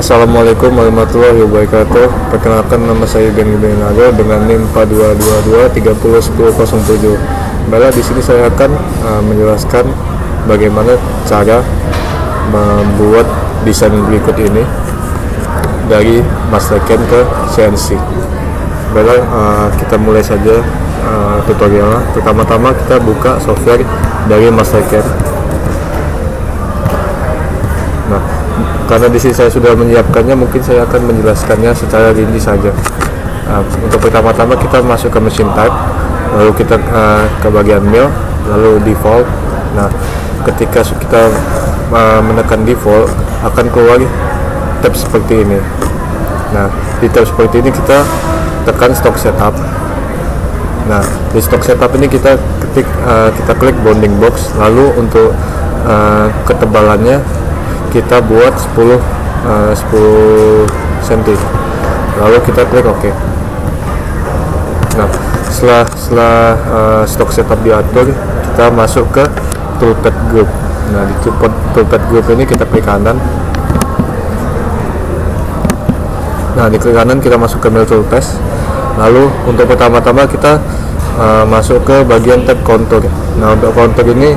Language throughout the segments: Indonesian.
Assalamualaikum warahmatullahi wabarakatuh. Perkenalkan, nama saya Ben Nago dengan NIM 4222301007. Baiklah, di sini saya akan menjelaskan bagaimana cara membuat desain berikut ini dari Mastercam ke CNC. Baiklah, kita mulai saja tutorialnya. Pertama-tama kita buka software dari Mastercam. Nah, karena di sini saya sudah menyiapkannya, mungkin saya akan menjelaskannya secara rinci saja. Untuk pertama-tama kita masuk ke machine type, lalu kita ke bagian mail, lalu default. Nah, ketika kita menekan default, akan keluar tab seperti ini. Nah, di tab seperti ini kita tekan stock setup. Nah, di stock setup ini kita klik bounding box, lalu untuk ketebalannya kita buat 10 cm, lalu kita klik OK. Nah, setelah stock setup diatur, kita masuk ke toolpath group. Nah, di toolpath group ini kita klik kanan. Nah, di klik kanan kita masuk ke mill toolpath. Lalu untuk pertama-tama kita masuk ke bagian tab contour. Nah, untuk contour ini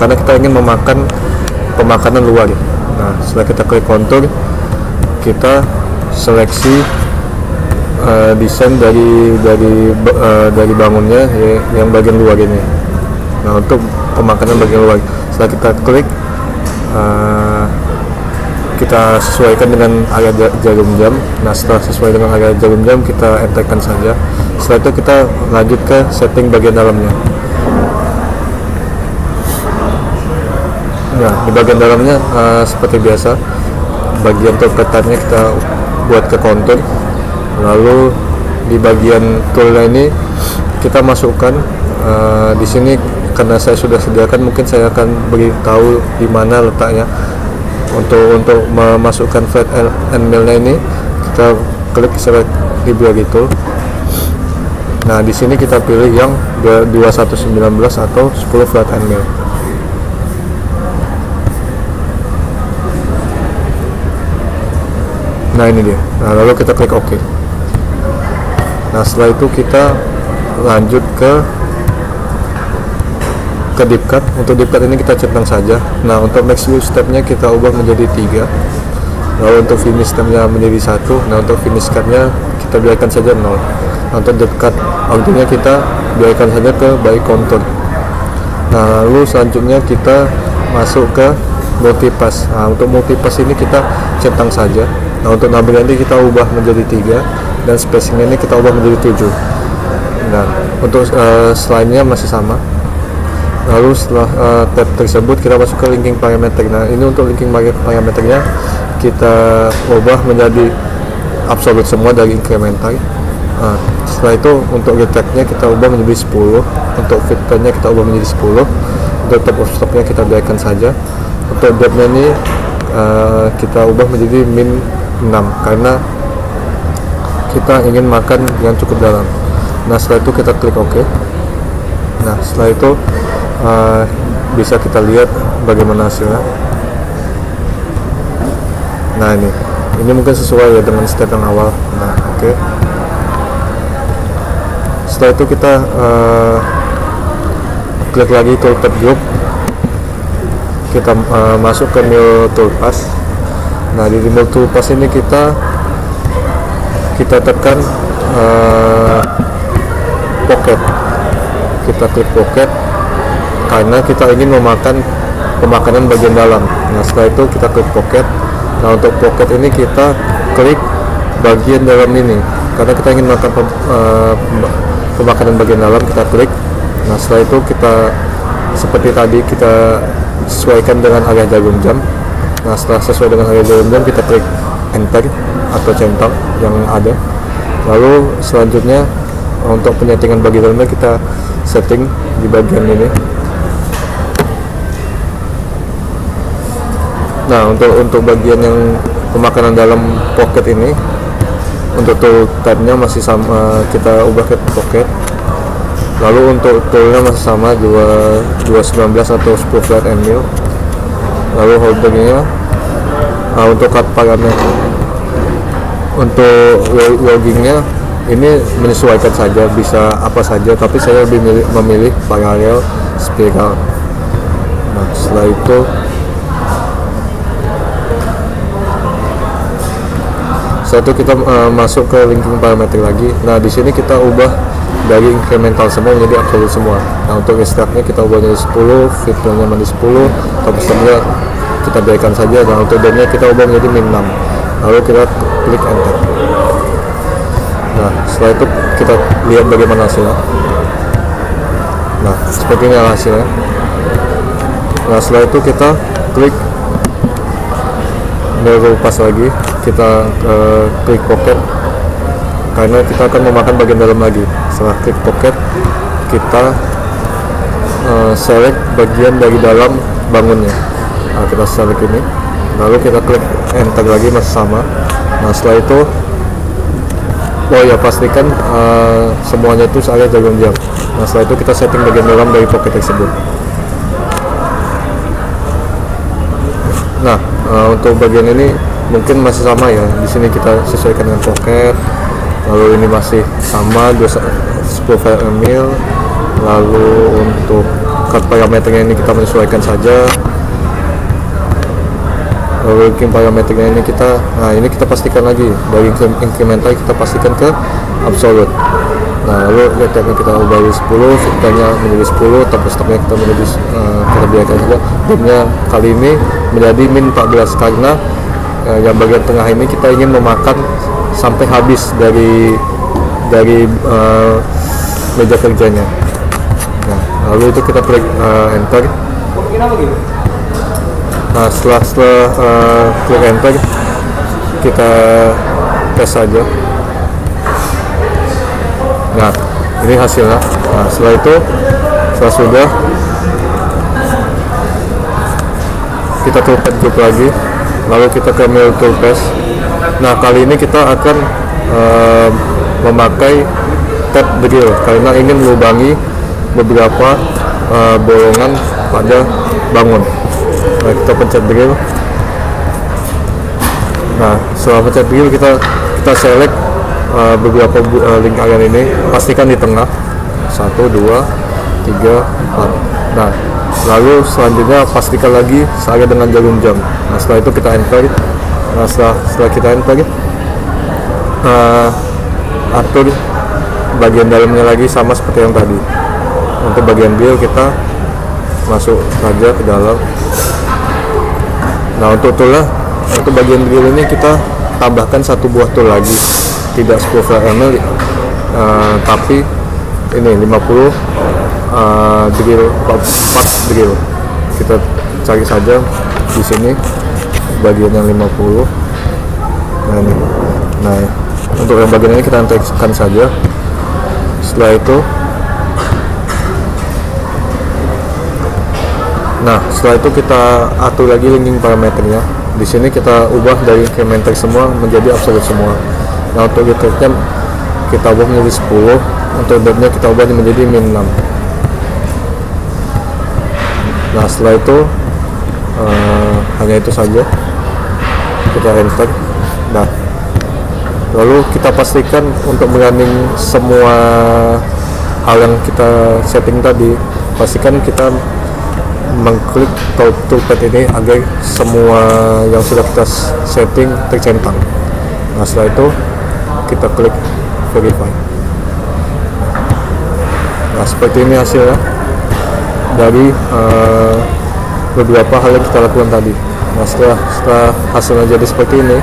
karena kita ingin memakan pemakanan luar. Nah, setelah kita klik contour, kita seleksi desain dari bangunnya yang bagian luar ini. Nah, untuk pemakanan bagian luar, setelah kita klik, kita sesuaikan dengan area jarum jam. Nah, setelah sesuai dengan area jarum jam, kita enterkan saja. Setelah itu kita lanjut ke setting bagian dalamnya. Nah, di bagian dalamnya seperti biasa, bagian toolpath-nya kita buat ke kontur. Lalu di bagian toolnya ini kita masukkan di sini, karena saya sudah sediakan, mungkin saya akan beritahu di mana letaknya. Untuk memasukkan flat and mill-nya ini, kita klik select library tool. Nah, di sini kita pilih yang 2119 atau 10 flat and mill. Nah, ini dia. Nah, lalu kita klik OK. Nah, setelah itu kita lanjut ke deep cut. Untuk deep cut ini kita centang saja. Nah, untuk max view stepnya kita ubah menjadi 3. Lalu untuk finish stepnya menjadi 1. Nah, untuk finish cutnya kita biarkan saja 0. Nah, untuk deep cut outnya kita biarkan saja ke by contour. Nah, lalu selanjutnya kita masuk ke multipass. Nah, untuk multipass ini kita centang saja. Nah, untuk number ini kita ubah menjadi 3, dan spacing ini kita ubah menjadi 7. Nah, untuk slide-nya masih sama. Lalu setelah tab tersebut kita masuk ke linking parameter. Nah, ini untuk linking parameternya kita ubah menjadi absolute semua dari incremental. Nah, setelah itu untuk retake-nya kita ubah menjadi 10, untuk fit-nya kita ubah menjadi 10, untuk top of stock-nya kita biarkan saja. Untuk depth-nya ini kita ubah menjadi min 6 karena kita ingin makan yang cukup dalam. Nah, setelah itu kita klik OK. Nah, setelah itu bisa kita lihat bagaimana hasilnya. Nah, ini mungkin sesuai ya dengan step yang awal. Nah, oke. Setelah itu kita klik lagi toolpath group. Kita masuk ke mill toolpath. Nah, di mill toolpath ini kita tekan pocket. Kita klik pocket karena kita ingin memakan pemakanan bagian dalam. Nah, setelah itu kita klik pocket. Nah, untuk pocket ini kita klik bagian dalam ini karena kita ingin makan pemakanan bagian dalam, kita klik. Nah, setelah itu kita seperti tadi kita sesuaikan dengan area jarum jam. Nah, setelah sesuai dengan area jarum jam, kita klik enter atau centang yang ada. Lalu selanjutnya untuk penyetingan bagian dalamnya kita setting di bagian ini. Nah, untuk bagian yang pemakanan dalam pocket ini, untuk tool type-nya masih sama, kita ubah ke pocket. Lalu untuk toolnya masih sama, 219 atau 10 flat and mill. Lalu holdernya untuk cut parameter Untuk loggingnya ini menyesuaikan saja, bisa apa saja, tapi saya lebih memilih paralel spiral. Nah setelah itu kita masuk ke linking parameter lagi. Nah di sini kita ubah dari incremental semua menjadi absolute semua. Nah untuk restartnya kita ubah menjadi 10, filternya menjadi 10, top systemnya kita biarkan saja. Nah untuk DOM-nya kita ubah menjadi min 6, lalu kita klik enter. Nah setelah itu kita lihat bagaimana hasilnya. Nah seperti ini hasilnya. Nah setelah itu kita klik baru pas lagi, kita klik pocket karena kita akan memakan bagian dalam lagi. Setelah klik pocket kita select bagian dari dalam bangunnya. Nah kita select ini, lalu kita klik enter lagi, masih sama. Nah setelah itu pastikan semuanya itu area jarum jam. Nah setelah itu kita setting bagian dalam dari pocket tersebut. Nah untuk bagian ini mungkin masih sama ya, di sini kita sesuaikan dengan pocket, lalu ini masih sama 10 file mil. Lalu untuk cut parameternya ini kita menyesuaikan saja. Lalu linking parameternya ini ini kita pastikan lagi dari incremental kita pastikan ke absolute. Nah lalu returnnya kita ubah 10, filternya menjadi 10, top stopnya kita menjadi kita biarkan saja. DOM-nya kali ini menjadi min 14 karena yang bagian tengah ini kita ingin memakan sampai habis dari meja kerjanya. Nah lalu itu kita klik enter. Nah setelah klik enter kita tes saja. Nah ini hasilnya. Nah setelah sudah kita toolpad group lagi, lalu kita ke mill toolpath. Nah kali ini kita akan memakai tab drill karena ingin melubangi beberapa bolongan pada bangun. Nah kita pencet drill. Nah setelah pencet drill kita select beberapa lingkaran ini, pastikan di tengah 1, 2, 3, 4. Nah lalu selanjutnya pastikan lagi saya dengan jarum jam. Nah setelah itu kita enter. Nah setelah kita enter atur bagian dalamnya lagi sama seperti yang tadi. Untuk bagian drill kita masuk saja ke dalam. Nah untuk toolnya, untuk bagian drill ini kita tambahkan satu buah tool lagi, tidak 10 ml tapi ini 50 drill, part drill. Kita cari saja di sini bagian yang 50. Nah ini. Nah untuk yang bagian ini kita tekan saja. Setelah itu kita atur lagi linking parameternya. Di sini kita ubah dari incremental semua menjadi absolute semua. Nah untuk returnnya kita ubah menjadi 10, untuk DOM-nya kita ubah menjadi min 6. Nah setelah itu hanya itu saja, kita enter. Nah lalu kita pastikan untuk mengganding semua hal yang kita setting tadi, pastikan kita mengklik toolpad ini agar semua yang sudah kita setting tercentang. Nah setelah itu kita klik verify. Nah seperti ini hasilnya dari beberapa hal yang kita lakukan tadi. Nah setelah hasilnya jadi seperti ini,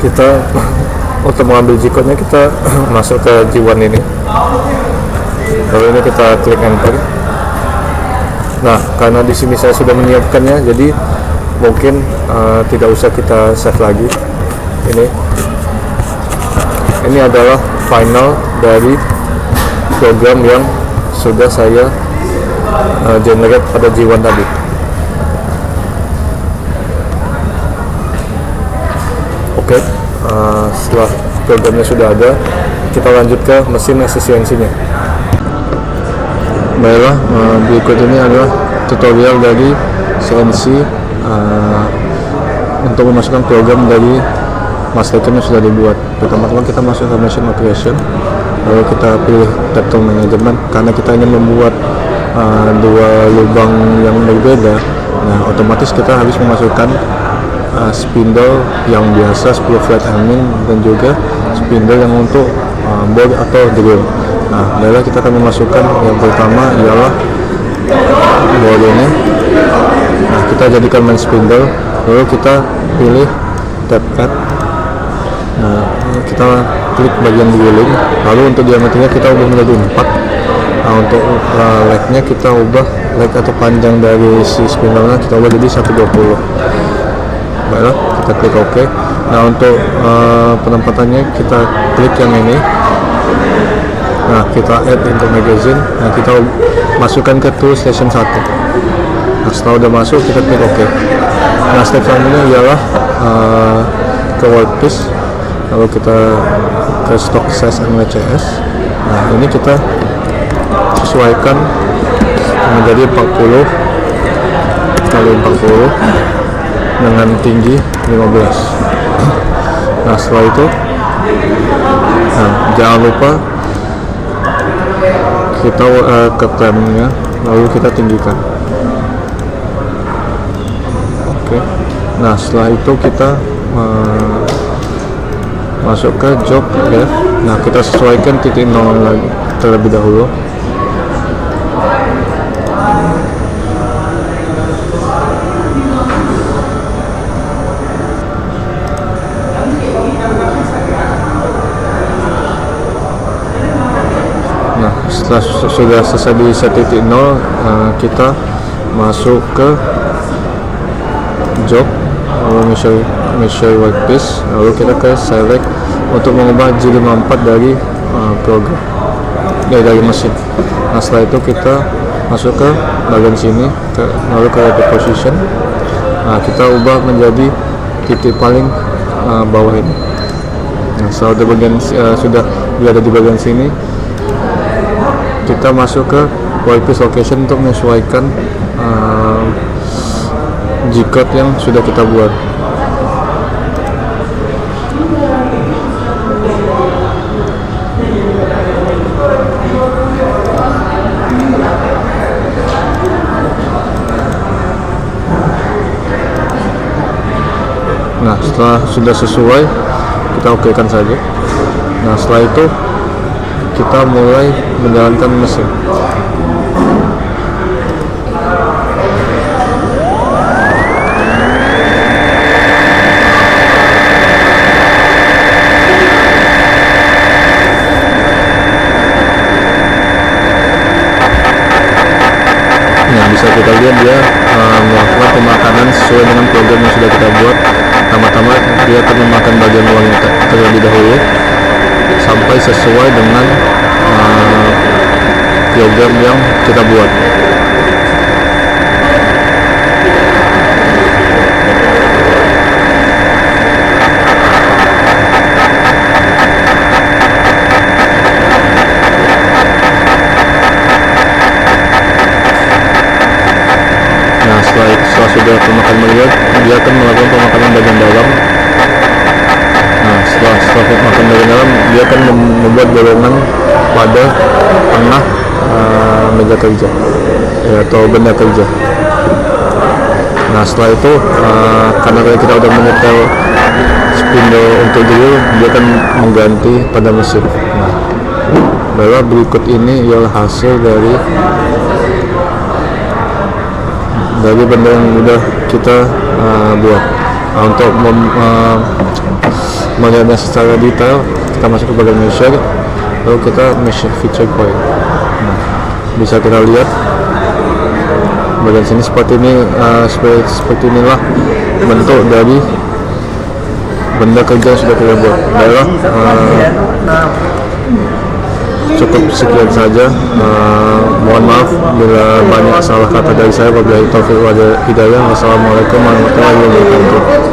kita untuk mengambil G-code-nya kita masuk ke G1 ini, lalu ini kita klik enter. Nah karena di sini saya sudah menyiapkannya, jadi mungkin tidak usah kita save lagi. Ini adalah final dari program yang sudah saya generate pada G1 tadi. Oke, setelah programnya sudah ada, kita lanjut ke mesin efisiensinya. Baiklah, berikut ini adalah tutorial dari CNC untuk memasukkan program dari master yang sudah dibuat. Pertama-tama kita masuk ke machine operation, lalu kita pilih table management karena kita ingin membuat dua lubang yang berbeda. Nah, otomatis kita harus memasukkan spindle yang biasa 10 flat handling dan juga spindle yang untuk bore atau drill. Nah, baiklah kita akan memasukkan yang pertama ialah bore ini. Nah, kita jadikan main spindle, lalu kita pilih tab add. Nah, kita klik bagian drilling, lalu untuk diameternya kita ubah menjadi 4. Nah, untuk legnya kita ubah leg atau panjang dari si spindle-nya kita ubah jadi 120. Baiklah, kita klik OK. Nah, untuk penempatannya kita klik yang ini. Nah, kita add into magazine. Nah, kita masukkan ke tool station 1. Nah, setelah udah masuk kita klik OK. Nah, step selanjutnya ialah ke workpiece, lalu kita ke stock size MWCS. Nah, ini kita sesuaikan menjadi 40 kali 40 dengan tinggi 15. Nah, setelah itu jangan lupa kita ke clamp-nya, lalu kita tinggikan. Oke. Nah, setelah itu kita masuk ke job ya. Nah, kita sesuaikan titik 0 lagi terlebih dahulu. Nah, setelah sudah selesai di set titik 0, kita masuk ke job, lalu measure workpiece, lalu kita ke select untuk mengubah G54 dari program dari mesin. Nah, setelah itu kita masuk ke bagian sini, lalu ke repeat position. Nah, kita ubah menjadi titik paling bawah ini. Nah, setelah sudah berada di bagian sini, kita masuk ke workpiece location untuk menyesuaikan G-code yang sudah kita buat. Nah, setelah sudah sesuai, kita okekan saja. Nah, setelah itu kita mulai menjalankan mesin. Nah, bisa kita lihat dia melakukan pemakanan sesuai dengan program yang sudah kita buat. Pertama-tama dia akan memakan bagian luarnya terlebih dahulu sampai sesuai dengan program yang kita buat. Nah, setelah sudah pemakanan melihat, dia akan melakukan pemakanan bagian dalam. Nah, setelah pemakanan bagian dalam, dia akan membuat bolongan pada tengah meja kerja atau benda kerja. Nah, setelah itu karena kita udah menyetel spindle untuk drill, dia akan mengganti pada mesin. Nah, bahwa berikut ini ialah hasil dari benda yang udah kita buat. Nah, untuk melihatnya secara detail, kita masuk ke bagian measure, lalu kita measure feature point. Nah, bisa kita lihat bagian sini seperti ini, seperti inilah bentuk dari benda kerja yang sudah kita buat. Baiklah, cukup sekian saja. Mohon maaf bila banyak salah kata dari saya. Wabillahi taufiq wal hidayah. Wassalamualaikum warahmatullahi wabarakatuh.